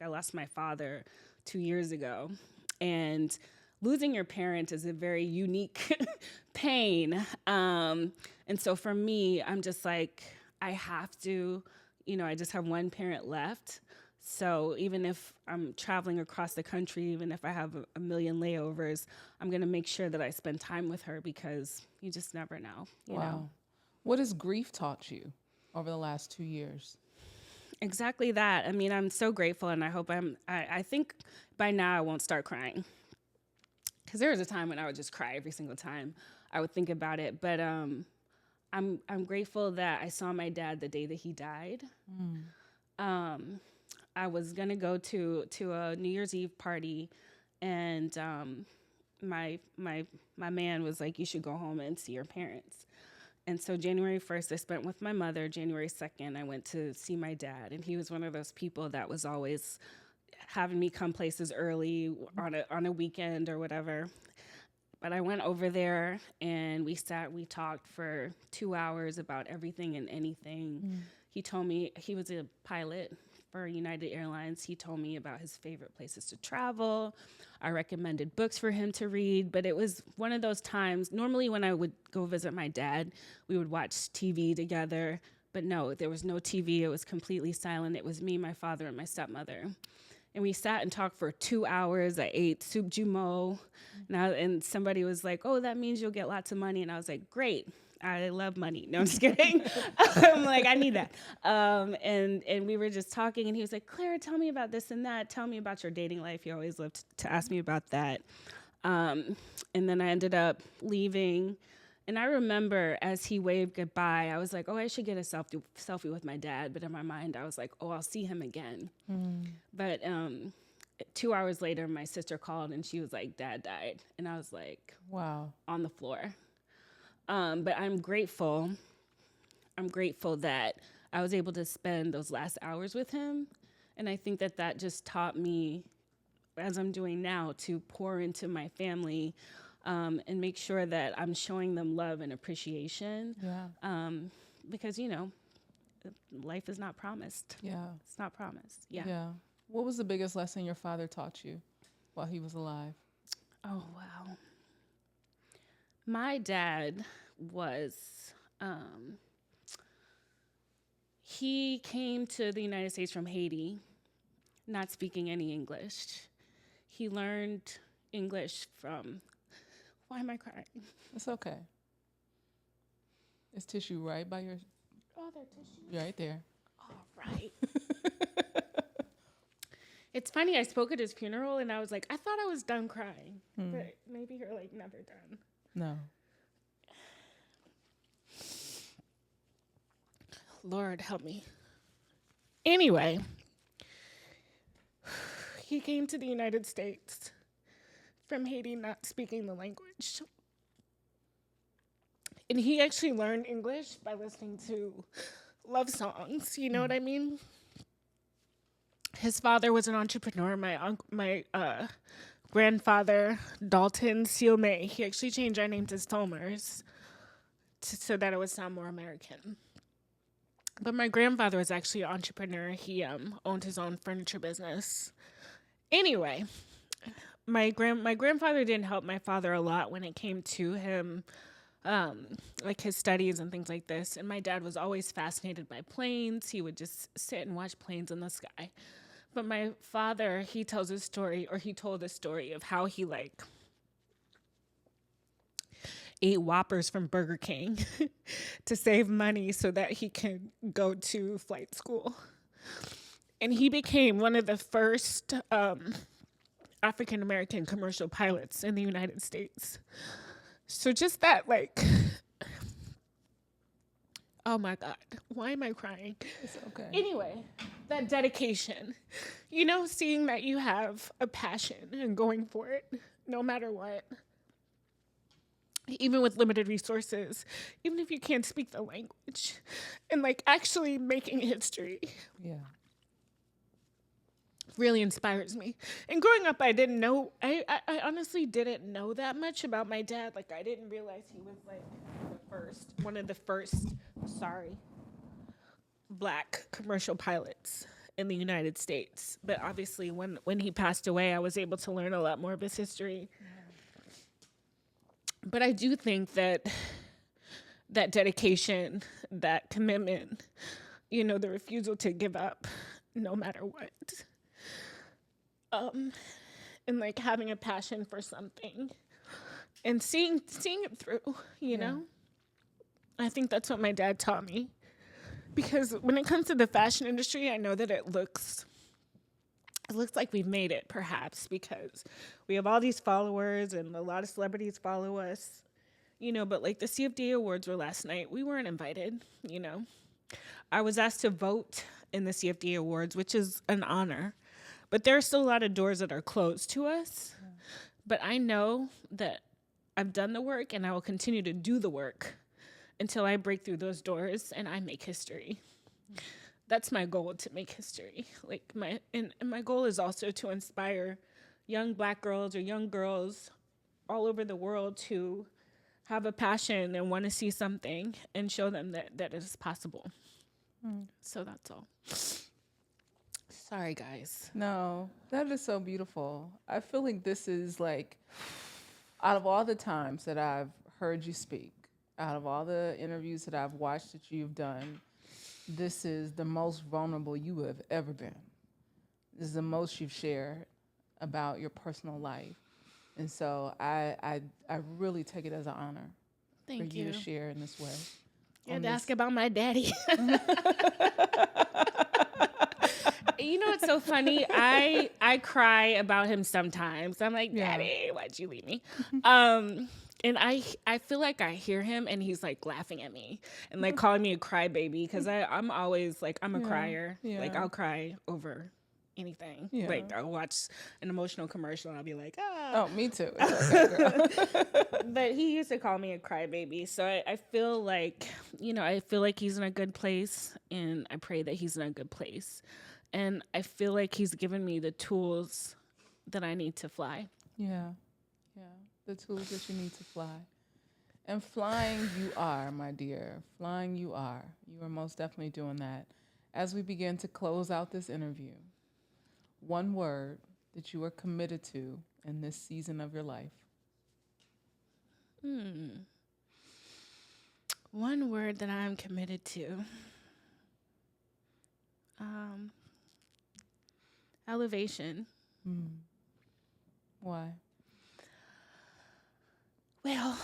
I lost my father 2 years ago, and losing your parent is a very unique pain. And so for me, I'm just like, I have to, I just have one parent left. So even if I'm traveling across the country, even if I have a million layovers, I'm going to make sure that I spend time with her because you just never know, you know? What has grief taught you over the last 2 years? Exactly that. I mean, I'm so grateful, and I hope I think by now I won't start crying. Because there was a time when I would just cry every single time I would think about it. But I'm grateful that I saw my dad the day that he died. Um, I was gonna go to a New Year's Eve party, and my man was like, "You should go home and see your parents." And so January 1st, I spent with my mother. January 2nd, I went to see my dad, and he was one of those people that was always having me come places early on a weekend or whatever. But I went over there and we talked for 2 hours about everything and anything. He told me he was a pilot for United Airlines. He told me about his favorite places to travel. I recommended books for him to read, but it was one of those times. Normally, when I would go visit my dad, we would watch TV together. But no, there was no TV. It was completely silent. It was me, my father, and my stepmother. And we sat and talked for 2 hours. I ate soup jumeau. And somebody was like, "Oh, that means you'll get lots of money." And I was like, "Great. I love money." No, I'm just kidding. I'm like, I need that. And we were just talking, and he was like, "Claire, tell me about this and that. Tell me about your dating life." He always loved to ask me about that. And then I ended up leaving. And I remember as he waved goodbye, I was like, "Oh, I should get a selfie with my dad." But in my mind, I was like, "Oh, I'll see him again." But 2 hours later, my sister called and she was like, "Dad died." And I was like, Wow. on the floor. But I'm grateful. I'm grateful that I was able to spend those last hours with him. And I think that just taught me, as I'm doing now, to pour into my family and make sure that I'm showing them love and appreciation. Yeah. Because, life is not promised. Yeah. It's not promised. Yeah. Yeah. What was the biggest lesson your father taught you while he was alive? Oh, wow. My dad was, he came to the United States from Haiti, not speaking any English. He learned English from, why am I crying? It's okay. It's tissue right by your, Oh, they're tissues. right there. All right. It's funny, I spoke at his funeral and I was like, I thought I was done crying, but maybe you're like never done. No. Lord help me. Anyway, he came to the United States from Haiti, not speaking the language. And he actually learned English by listening to love songs. You know what I mean? His father was an entrepreneur. My grandfather, Dalton Sealmay, he actually changed our name to Sulmers so that it would sound more American. But my grandfather was actually an entrepreneur. He owned his own furniture business. Anyway, my grandfather didn't help my father a lot when it came to him, like his studies and things like this. And my dad was always fascinated by planes. He would just sit and watch planes in the sky. But my father, he told a story of how he ate Whoppers from Burger King to save money so that he could go to flight school. And he became one of the first African-American commercial pilots in the United States. So just that, oh my God, why am I crying? It's okay. Anyway, that dedication, seeing that you have a passion and going for it, no matter what, even with limited resources, even if you can't speak the language, and actually making history. Yeah. Really inspires me. And growing up, I honestly didn't know that much about my dad. I didn't realize he was one of the first Black commercial pilots. in the United States. But obviously when he passed away, I was able to learn a lot more of his history. But I do think that dedication, that commitment, you know, the refusal to give up no matter what. And like having a passion for something and seeing it through, you know? I think that's what my dad taught me. Because when it comes to the fashion industry, I know that it looks like we've made it, perhaps, because we have all these followers and a lot of celebrities follow us, you know, but like the CFDA Awards were last night. We weren't invited, you know. I was asked to vote in the CFDA Awards, which is an honor, but there are still a lot of doors that are closed to us. Yeah. But I know that I've done the work and I will continue to do the work until I break through those doors and I make history. That's my goal, to make history. Like my goal is also to inspire young Black girls or young girls all over the world to have a passion and want to see something and show them that it is possible. So that's all. Sorry, guys. No, that is so beautiful. I feel like this is like, out of all the times that I've heard you speak, out of all the interviews that I've watched that you've done, this is the most vulnerable you have ever been. This is the most you've shared about your personal life. And so I really take it as an honor for you to share in this way. You had to ask about my daddy. You know what's so funny? I cry about him sometimes. I'm like, Daddy, why'd you leave me? And I feel like I hear him and he's like laughing at me and like calling me a crybaby because I'm always like, I'm a crier. Yeah. Like I'll cry over anything. Yeah. Like I'll watch an emotional commercial and I'll be like, ah. Oh, me too. It's okay, girl. But he used to call me a crybaby. So I feel like, you know, I feel like he's in a good place and I pray that he's in a good place. And I feel like he's given me the tools that I need to fly. Yeah. Yeah. The tools that you need to fly. And flying you are, my dear. Flying you are. You are most definitely doing that. As we begin to close out this interview, one word that you are committed to in this season of your life. One word that I'm committed to. Elevation. Why? Well,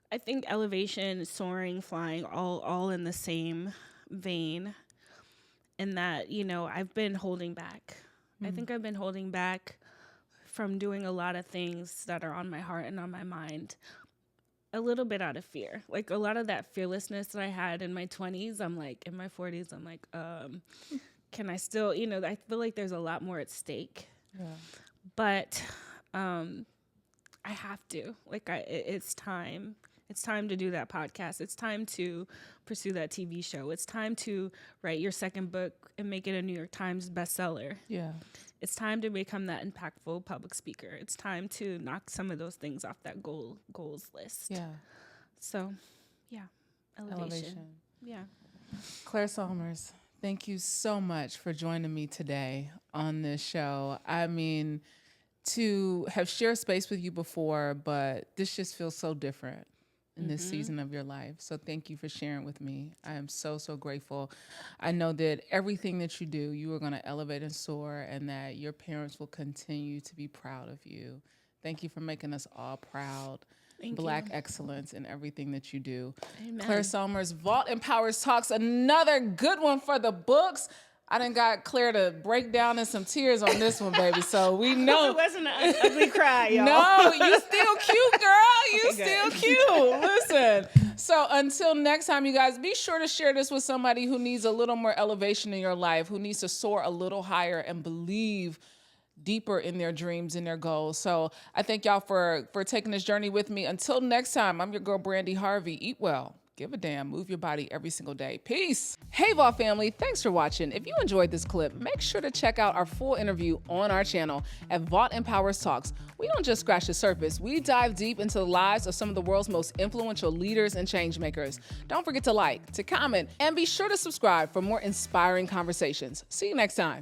I think elevation, soaring, flying, all in the same vein. And that, you know, I've been holding back. I think I've been holding back from doing a lot of things that are on my heart and on my mind. A little bit out of fear. Like a lot of that fearlessness that I had in my 20s, I'm like, in my 40s, I'm like, can I still, you know, I feel like there's a lot more at stake. Yeah. But I have to. Like, it's time. It's time to do that podcast. It's time to pursue that TV show. It's time to write your second book and make it a New York Times bestseller. Yeah. It's time to become that impactful public speaker. It's time to knock some of those things off that goals list. Yeah. So, yeah, elevation. Yeah. Claire Sulmers, thank you so much for joining me today on this show. I mean, to have shared space with you before, but this just feels so different in this season of your life. So thank you for sharing with me. I am so, so grateful. I know that everything that you do, you are going to elevate and soar, and that your parents will continue to be proud of you. Thank you for making us all proud. Black excellence in everything that you do. Amen. Claire Sulmers, Vault Empowers Talks, another good one for the books. I done got Claire to break down in some tears on this one, baby. So we know it wasn't an ugly cry, y'all. No, you still cute, girl. You still cute. Listen. So until next time, you guys, be sure to share this with somebody who needs a little more elevation in your life, who needs to soar a little higher and believe deeper in their dreams and their goals. So I thank y'all for taking this journey with me. Until next time, I'm your girl, Brandi Harvey. Eat well. give a damn. Move your body every single day. Peace. Hey, Vault family. Thanks for watching. If you enjoyed this clip, make sure to check out our full interview on our channel at Vault Empowers Talks. We don't just scratch the surface. We dive deep into the lives of some of the world's most influential leaders and change makers. Don't forget to like, to comment, and be sure to subscribe for more inspiring conversations. See you next time.